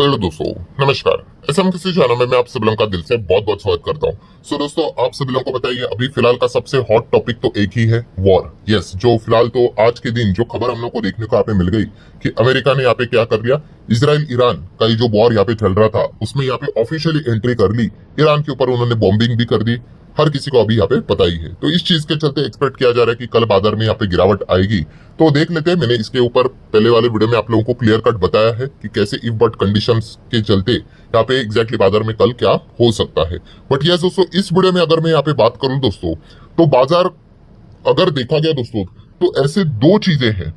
Hello दोस्तों, नमस्कार। SM किसी चैनल में मैं आप सभी लोगों का दिल से बहुत बहुत स्वागत करता हूँ। दोस्तों, आप सभी लोगों को बताइए, अभी फिलहाल का सबसे हॉट टॉपिक तो एक ही है, वॉर। यस, जो फिलहाल तो आज के दिन जो खबर हम लोग को देखने को यहाँ पे मिल गई कि अमेरिका ने यहाँ पे क्या कर लिया, इसराइल ईरान का ये जो वॉर यहाँ पे चल रहा था उसमें यहाँ पे ऑफिशियली एंट्री कर ली। ईरान के ऊपर उन्होंने बॉम्बिंग भी कर दी। हर किसी को अभी यहाँ पे पता ही है। तो इस चीज के चलते एक्सपेक्ट किया जा रहा है कि कल बाजार में यहाँ पे गिरावट आएगी। तो देख लेते हैं, मैंने इसके ऊपर पहले वाले वीडियो में आप लोगों को क्लियर कट बताया है कि कैसे इफ बट कंडीशंस के चलते यहाँ पे एग्जैक्टली बाजार में कल क्या हो सकता है। बट यस दोस्तों, इस वीडियो में अगर मैं यहाँ पे बात करूं दोस्तों, तो बाजार अगर देखा गया दोस्तों तो ऐसे दो चीजें हैं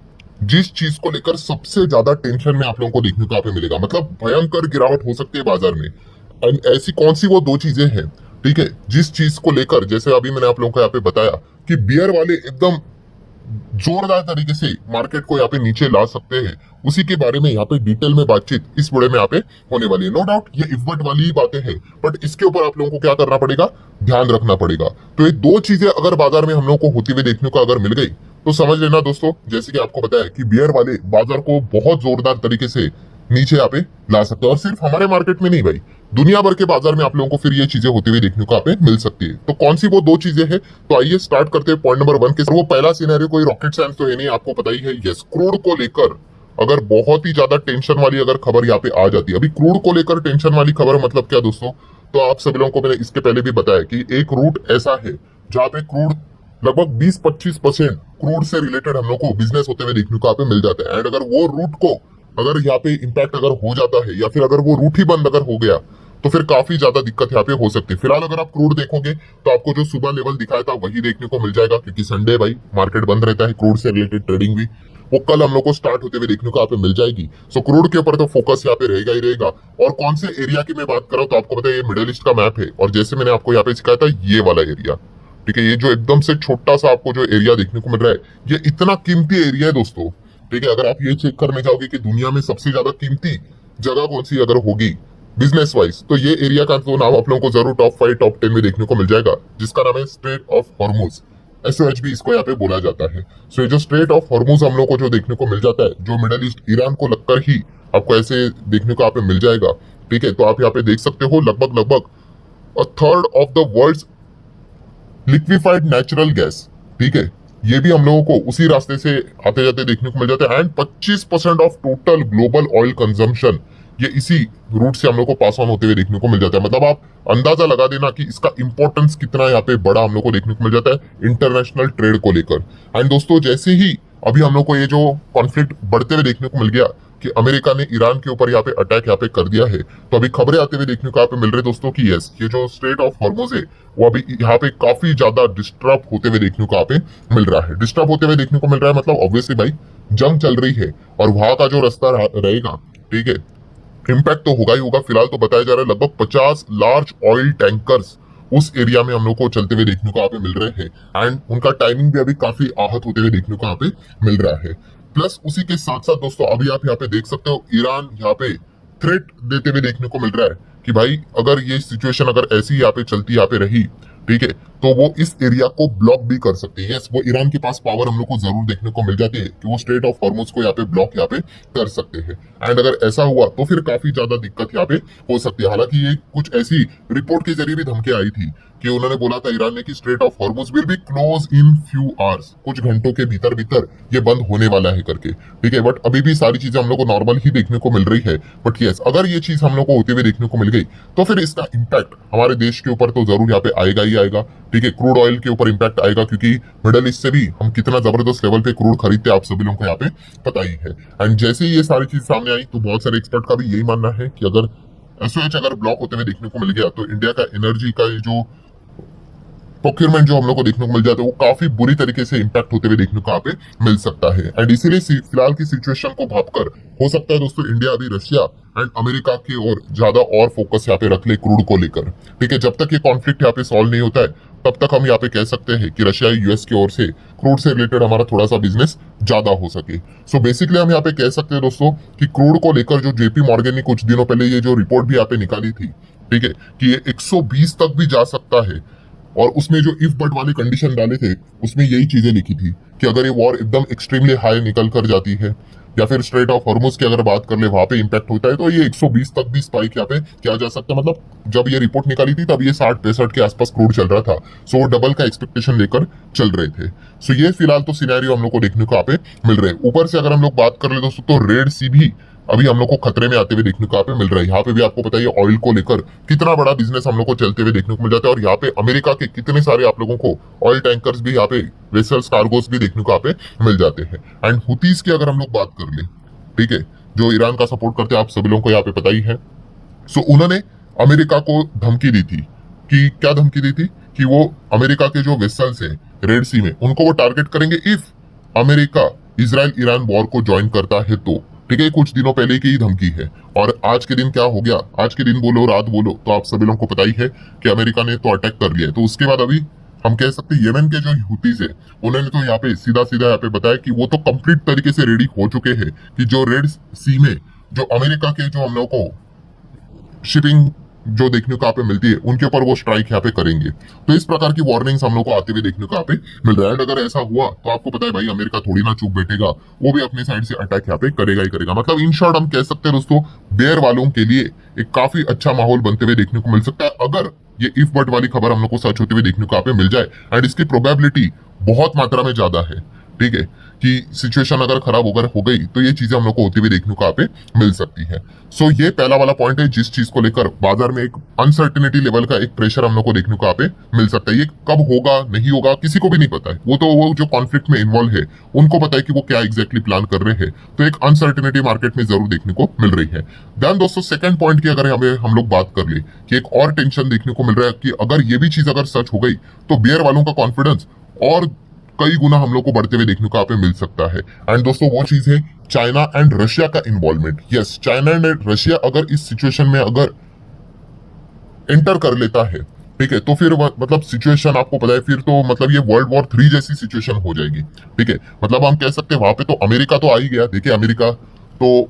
जिस चीज को लेकर सबसे ज्यादा टेंशन में आप लोगों को देखने को यहाँ पे मिलेगा, मतलब भयंकर गिरावट हो सकती है बाजार में। एंड ऐसी कौन सी वो दो चीजें हैं, ठीक है, जिस चीज को लेकर जैसे अभी मैंने आप लोगों को यहाँ पे बताया कि बियर वाले एकदम जोरदार तरीके से मार्केट को यहाँ पे नीचे ला सकते हैं, उसी के बारे में यहाँ पे डिटेल में बातचीत इस वीडियो में यहाँ पे होने वाली है। नो डाउट ये इफबट वाली ही बातें हैं, बट इसके ऊपर आप लोगों को क्या करना पड़ेगा, ध्यान रखना पड़ेगा। तो ये दो चीजें अगर बाजार में हम लोगों को होती हुई देखने को अगर मिल गई तो समझ लेना दोस्तों, जैसे कि आपको बताया कि बियर वाले बाजार को बहुत जोरदार तरीके से नीचे यहाँ पे ला सकते हैं। और सिर्फ हमारे मार्केट में नहीं भाई, दुनिया भर के बाजार में आप लोगों को फिर ये चीजें होती हुई देखने को यहाँ पे मिल सकती है। तो कौन सी वो दो चीजें हैं, तो आइए स्टार्ट करते हैं पॉइंट नंबर 1 के। वो पहला सिनेरियो कोई रॉकेट साइंस तो है नहीं, आपको पता ही है। यस, क्रूड को लेकर अगर बहुत ही ज्यादा टेंशन वाली अगर खबर यहाँ पे आ जाती है, अभी क्रूड को लेकर टेंशन वाली खबर मतलब क्या दोस्तों, तो आप सभी लोगों को मैंने इसके पहले भी बताया कि एक रूट ऐसा है जहाँ पे क्रूड लगभग 20-25% क्रूड से रिलेटेड हम लोग को बिजनेस होते हुए देखने को यहाँ पे मिल जाता है। एंड अगर वो रूट को अगर यहाँ पे इम्पैक्ट अगर हो जाता है या फिर अगर वो रूट ही बंद अगर हो गया तो फिर काफी ज्यादा दिक्कत यहाँ पे हो सकती है। फिलहाल अगर आप क्रूड देखोगे तो आपको जो सुबह लेवल दिखाया था वही देखने को मिल जाएगा, क्योंकि संडे भाई मार्केट बंद रहता है, क्रूड से रिलेटेड ट्रेडिंग भी वो कल हम लोग को स्टार्ट होते हुए देखने को यहाँ पे मिल जाएगी। सो क्रूड के ऊपर तो फोकस यहाँ पे रहेगा ही रहेगा। और कौन से एरिया की मैं बात कर रहा हूँ, तो आपको पता है ये मिडिल ईस्ट का मैप है, और जैसे मैंने आपको यहाँ पे सिखाया था ये वाला एरिया, ठीक है, ये जो एकदम से छोटा सा आपको जो एरिया देखने को मिल रहा है, ये इतना कीमती एरिया है दोस्तों, ठीक है। अगर आप ये चेक करने जाओगे कि दुनिया में सबसे ज्यादा कीमती जगह कौन सी अगर होगी बिजनेस वाइज, तो ये एरिया का तो नाम आप लोगों को जरूर टॉप 5 टॉप 10 में देखने को मिल जाएगा, जिसका नाम है स्ट्रेट ऑफ हॉर्मुज। SOH भी इसको यहाँ पे बोला जाता है। सो ये जो स्ट्रेट ऑफ हॉर्मुज हम लोग को जो देखने को मिल जाता है, जो मिडिल ईस्ट ईरान को लगकर ही आपको ऐसे देखने को यहाँ पे मिल जाएगा, ठीक है। तो आप यहाँ पे देख सकते हो लगभग लगभग 1/3 of the world liquefied natural gas, ठीक है, ये भी हम लोगों को उसी रास्ते से आते जाते देखने को मिल जाता है। And 25% of total global oil consumption ये इसी रूट से हम लोग को पास ऑन होते हुए देखने को मिल जाता है। मतलब आप अंदाजा लगा देना कि इसका इंपॉर्टेंस कितना यहाँ पे बड़ा हम लोग को देखने को मिल जाता है इंटरनेशनल ट्रेड को लेकर। एंड दोस्तों, जैसे ही अभी हम लोग को ये जो कॉन्फ्लिक्ट बढ़ते हुए देखने को मिल गया कि अमेरिका ने ईरान के ऊपर यहाँ पे अटैक यहाँ पे कर दिया है, तो अभी खबरें आते हुए देखने को यहाँ पे मिल रहे दोस्तों कि यस, ये जो स्ट्रेट ऑफ हॉर्मुज है वो अभी यहाँ पे काफी ज्यादा डिस्टर्ब होते हुए देखने को यहाँ पे मिल रहा है। डिस्टर्ब होते हुए देखने को मिल रहा है मतलब ऑब्वियसली भाई जंग चल रही है और वहां का जो रास्ता रहेगा, ठीक है, इम्पैक्ट तो होगा ही होगा। फिलहाल तो बताया जा रहा है लगभग 50 लार्ज ऑयल टैंकर्स उस एरिया में हम लोग को चलते हुए देखने को यहाँ पे मिल रहे हैं। एंड उनका टाइमिंग भी अभी काफी आहत होते हुए देखने को यहाँ पे मिल रहा है। प्लस उसी के साथ साथ दोस्तों अभी आप यहाँ पे देख सकते हो ईरान यहाँ पे थ्रेट देते हुए देखने को मिल रहा है कि भाई अगर ये सिचुएशन अगर ऐसी यहाँ पे चलती यहाँ पे रही, ठीक है, तो वो इस एरिया को ब्लॉक भी कर सकती है। यस, वो ईरान के पास पावर हम लोग को जरूर देखने को मिल जाती है कि वो स्ट्रेट ऑफ हॉर्मुज को यहाँ पे ब्लॉक यहाँ पे कर सकते हैं। एंड अगर ऐसा हुआ तो फिर काफी ज्यादा दिक्कत यहाँ पे हो सकती है। हालांकि ये कुछ ऐसी रिपोर्ट के जरिए भी धमकी आई थी कि उन्होंने बोला था ईरान ने कि straight of Hormuz will be close in few hours, कुछ घंटों के भीतर भीतर ये बंद होने वाला है करके, ठीक है। बट अभी भी सारी चीजें हम लोग को नॉर्मल ही देखने को मिल रही है। बट यस, अगर ये चीज हम लोग को होते हुए देखने को मिल गई तो फिर इसका इम्पैक्ट हमारे देश के ऊपर तो जरूर यहाँ पे आएगा ही आएगा, ठीक है। क्रूड ऑयल के ऊपर इम्पैक्ट आएगा, क्योंकि मिडिल ईस्ट से भी हम कितना जबरदस्त लेवल पे क्रूड खरीदते हैं आप सभी लोगों को यहाँ पे पता ही है। एंड जैसे ही ये सारी चीज सामने आई तो बहुत सारे एक्सपर्ट का भी यही मानना है कि अगर SOH अगर ब्लॉक होते हुए देखने को मिल गया तो इंडिया का एनर्जी का जो प्रोक्योरमेंट जो हम लोग को देखने को मिल जाता है वो काफी बुरी तरीके से इम्पैक्ट होते हुए देखने को यहाँ पे मिल सकता है। एंड इसीलिए फिलहाल की सिचुएशन को भापकर हो सकता है दोस्तों इंडिया अभी रशिया एंड अमेरिका की ओर ज्यादा और फोकस यहाँ पे रख ले क्रूड को लेकर, ठीक है। जब तक ये कॉन्फ्लिक्ट यहाँ पे सॉल्व नहीं होता है तब तक हम यहाँ पे कह सकते हैं कि रशिया US की ओर से क्रूड से रिलेटेड हमारा थोड़ा सा बिजनेस ज्यादा हो सके। सो बेसिकली हम यहाँ पे कह सकते हैं दोस्तों कि क्रूड को लेकर जो JP मॉर्गन ने कुछ दिनों पहले ये जो रिपोर्ट भी यहाँ पे निकाली थी, ठीक है, कि ये 120 तक भी जा सकता है। और उसमें जो इफ बट वाले कंडीशन डाले थे उसमें यही चीजें लिखी थी कि अगर ये वॉर एकदम एक्सट्रीमली हाई निकल कर जाती है या फिर स्ट्रेट ऑफ हॉर्मुज की अगर बात कर ले वहां पे इंपैक्ट होता है, तो ये 120 तक भी स्पाइक यहाँ पे किया जा सकता है। मतलब जब ये रिपोर्ट निकाली थी तब ये 60-65 के आसपास क्रूड चल रहा था, सो वो डबल का एक्सपेक्टेशन लेकर चल रहे थे। सो ये फिलहाल तो सिनेरियो हम लोग को देखने को यहाँ पे मिल रहे हैं। ऊपर से अगर हम लोग बात कर ले दोस्तों, तो रेड सी भी अभी हम लोग को खतरे में आते हुए देखने को यहाँ पे मिल रहा है। यहाँ पे भी आपको पता है ऑयल को लेकर कितना बड़ा बिजनेस हम लोग को चलते हुए देखने को मिल जाता है, और यहाँ पे अमेरिका के कितने सारे आप लोगों को ऑयल टैंकर्स भी यहाँ पे, वेसल्स, कार्गोस भी देखने को यहाँ पे मिल जाते हैं। एंड हुतीस की अगर हम लोग बात कर ले, ठीक है, जो ईरान का सपोर्ट करते हैं, आप सभी लोगों को यहाँ पे पता ही है। सो उन्होंने अमेरिका को धमकी दी थी कि, क्या धमकी दी थी कि वो अमेरिका के जो वेसल्स है रेड सी में, उनको वो टारगेट करेंगे if America Israel Iran war को ज्वाइन करता है तो। ठीक है, कुछ दिनों पहले की ही धमकी है। और आज के दिन क्या हो गया, आज के दिन बोलो रात बोलो, तो आप सभी लोगों को पता ही है कि अमेरिका ने तो अटैक कर लिया है। तो उसके बाद अभी हम कह सकते हैं येमेन के जो हुतीज है, उन्होंने तो यहाँ पे सीधा सीधा यहाँ पे बताया कि वो तो कंप्लीट तरीके से रेडी हो चुके हैं कि जो रेड सी में जो अमेरिका के जो हम लोग को शिपिंग जो देखने को यहाँ पे मिलती है, उनके ऊपर वो स्ट्राइक यहाँ पे करेंगे। तो इस प्रकार की वार्निंग्स हम लोग को आते हुए देखने को यहाँ पे मिल रहा है। एंड अगर ऐसा हुआ तो आपको पता है भाई, अमेरिका थोड़ी ना चुप बैठेगा, वो भी अपनी साइड से अटैक यहाँ पे करेगा ही करेगा। मतलब इन शॉर्ट हम कह सकते हैं दोस्तों, बेयर वालों के लिए एक काफी अच्छा माहौल बनते हुए देखने को मिल सकता है, अगर ये इफ बट वाली खबर हम लोग को सच होते हुए देखने को यहाँ पे मिल जाए। एंड इसकी प्रोबेबिलिटी बहुत मात्रा में ज्यादा है, ठीक है, कि सिचुएशन अगर खराब अगर हो गई तो ये चीजें हम लोग को होती हुई देखने को यहाँ पे मिल सकती है। सो ये पहला वाला पॉइंट है, जिस चीज को लेकर बाजार में एक अनसर्टेनिटी लेवल का एक प्रेशर हम लोग को देखने को यहाँ पे मिल सकता है। ये कब होगा नहीं होगा किसी को भी नहीं पता है, वो जो कॉन्फ्लिक्ट में इन्वॉल्व है उनको पता है कि वो क्या एग्जैक्टली प्लान कर रहे हैं। तो एक अनसर्टेनिटी मार्केट में जरूर देखने को मिल रही है। देन दोस्तों सेकंड पॉइंट की अगर हमें हम लोग बात कर ले कि एक और टेंशन देखने को मिल रहा है कि अगर ये भी चीज अगर सच हो गई तो बेयर वालों का कॉन्फिडेंस और कई गुना हम लोग को बढ़ते हुए देखने को यहाँ पे मिल सकता है। एंड दोस्तों वो चीज है चाइना एंड रशिया का involvement. Yes, China and Russia अगर इस सिचुएशन में अगर एंटर कर लेता है, ठीक है, तो फिर मतलब सिचुएशन आपको पता है, फिर तो मतलब ये वर्ल्ड वॉर 3 जैसी सिचुएशन हो जाएगी। ठीक है, मतलब हम कह सकते हैं वहां पे तो अमेरिका तो आ ही गया। देखिए अमेरिका तो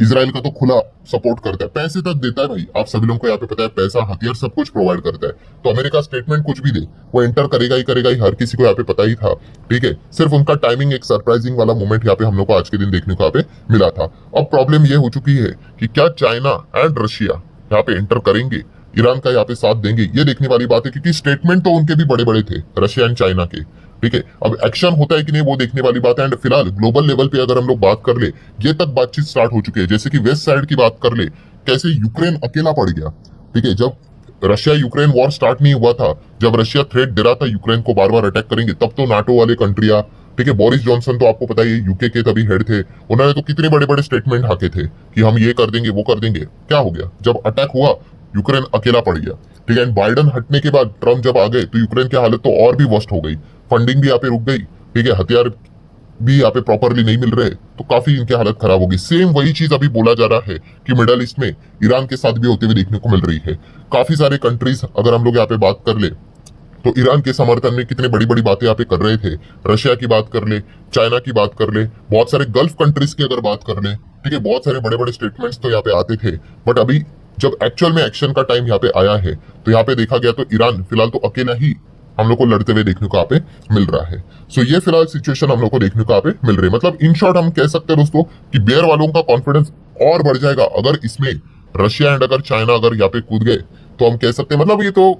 इसराइल का तो खुला सपोर्ट करता है, पैसे तक देता है भाई, आप सभी लोगों को यहाँ पे पता है, पैसा हथियार सब कुछ प्रोवाइड करता है। तो अमेरिका स्टेटमेंट कुछ भी दे वो एंटर करेगा ही, हर किसी को यहाँ पे पता ही था। ठीक है, सिर्फ उनका टाइमिंग एक सरप्राइजिंग वाला मोमेंट यहाँ पे हम लोग को आज के दिन देखने को यहाँ पे मिला था। अब प्रॉब्लम ये हो चुकी है कि क्या चाइना एंड रशिया यहाँ पे एंटर करेंगे, ईरान का यहाँ पे साथ देंगे, ये देखने वाली बात है, क्योंकि स्टेटमेंट तो उनके भी बड़े बड़े थे रशिया एंड चाइना के। ठीक है, अब एक्शन होता है कि नहीं वो देखने वाली बात है। एंड फिलहाल ग्लोबल लेवल पे अगर हम लोग बात कर ले, ये तक बातचीत स्टार्ट हो चुकी है। जैसे कि वेस्ट साइड की बात कर ले, कैसे यूक्रेन अकेला पड़ गया। ठीक है, जब रशिया यूक्रेन वॉर स्टार्ट नहीं हुआ था, जब रशिया थ्रेट दे रहा था यूक्रेन को बार बार अटैक करेंगे, तब तो नाटो वाले कंट्रियां, ठीक है, बोरिस जॉनसन तो आपको पता ही है यूके के तभी हेड थे, उन्होंने तो कितने बड़े बड़े स्टेटमेंट हाके थे कि हम ये कर देंगे वो कर देंगे। क्या हो गया, जब अटैक हुआ यूक्रेन अकेला पड़ गया। ठीक है, बाइडन हटने के बाद ट्रम्प जब आ गए तो यूक्रेन की हालत तो और भी वर्स्ट हो गई, फंडिंग भी यहाँ पे रुक गई। ठीक है, हथियार भी यहाँ पे प्रॉपरली नहीं मिल रहे, तो काफी इनकी हालत खराब होगी। सेम वही चीज अभी बोला जा रहा है कि मिडल ईस्ट में ईरान के साथ भी होते हुए देखने को मिल रही है। काफी सारे कंट्रीज अगर हम लोग यहाँ पे बात कर ले तो ईरान के समर्थन में कितने बड़ी बड़ी बातें यहाँ पे कर रहे थे। रशिया की बात कर ले, चाइना की बात कर ले, बहुत सारे गल्फ कंट्रीज की अगर बात कर ले, ठीक है, बहुत सारे बड़े बड़े स्टेटमेंट्स तो यहाँ पे आते थे। बट अभी जब एक्चुअल में एक्शन का टाइम यहाँ पे आया है, तो यहाँ पे देखा गया तो ईरान फिलहाल तो अकेला ही हम लोग को लड़ते हुए देखने को यहाँ पे मिल रहा है। सो ये फिलहाल सिचुएशन हम लोग को देखने को यहाँ पे मिल रही है। मतलब इन शॉर्ट हम कह सकते हैं दोस्तों कि बेयर वालों का कॉन्फिडेंस और बढ़ जाएगा अगर इसमें रशिया एंड अगर चाइना अगर यहाँ पे कूद गए, तो हम कह सकते हैं, मतलब ये तो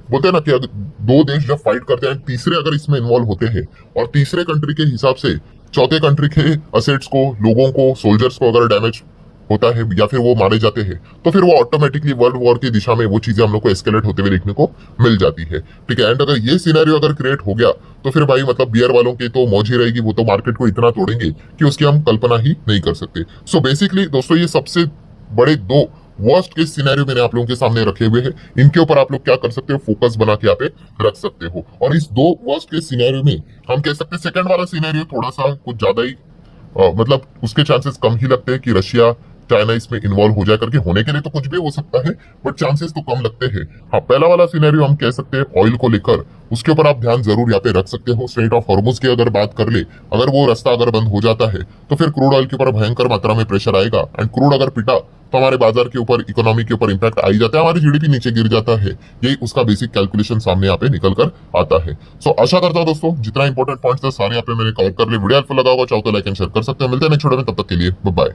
बोलते हैं ना कि अगर दो देश जब फाइट करते हैं, तीसरे अगर इसमें इन्वॉल्व होते हैं और तीसरे कंट्री के हिसाब से चौथे कंट्री के असेट्स को, लोगों को, सोल्जर्स को अगर डैमेज होता है या फिर वो मारे जाते हैं, तो फिर वो ऑटोमेटिकली वर्ल्ड वॉर की दिशा में वो चीजें हम लोग को एस्केलेट होते हुए देखने को मिल जाती है। ठीक है, एंड अगर ये सिनेरियो अगर क्रिएट हो गया तो फिर भाई मतलब बियर वालों की तो मौज ही रहेगी, वो तो मार्केट को इतना तोड़ेंगे कि उसकी हम कल्पना ही नहीं कर सकते। सो बेसिकली दोस्तों ये सबसे बड़े दो वर्स्ट केस सिनेरियो मैंने आप लोगों के सामने रखे हुए हैं, इनके ऊपर आप लोग क्या कर सकते हो, फोकस बना के यहाँ पे रख सकते हो। और इस दो वर्स्ट केस सिनेरियो में हम कह सकते हैं सेकंड वाला सिनेरियो थोड़ा सा कुछ ज्यादा ही मतलब उसके चांसेस कम ही लगते हैं कि रशिया चाइना इसमें इन्वॉल्व हो जाए करके। होने के लिए तो कुछ भी हो सकता है, बट चांसेस तो कम लगते हैं। हाँ, पहला वाला सिनेरियो हम कह सकते हैं ऑयल को लेकर, उसके ऊपर आप ध्यान जरूर यहाँ पे रख सकते हो। स्ट्रेट ऑफ हॉर्मुज की अगर बात कर ले, अगर वो रास्ता अगर बंद हो जाता है तो फिर क्रूड ऑयल के ऊपर भयंकर मात्रा में प्रेशर आएगा, एंड क्रूड अगर पिटा तो हमारे बाजार के ऊपर, इकोनॉमी के ऊपर इंपैक्ट आ ही जाता है, हमारी जीडीपी नीचे गिर जाता है। यही उसका बेसिक कैलकुलेशन सामने यहाँ पे निकल कर आता है। सो आशा करता हूँ दोस्तों जितना इंपॉर्टेंट पॉइंट्स थे सारे यहाँ पे मैंने कवर कर लिए। वीडियो हेल्पफुल लगा होगा, चाहो तो लाइक एंड शेयर कर सकते हैं। मिलते हैं नेक्स्ट वीडियो में, तब तक के लिए बाय बाय।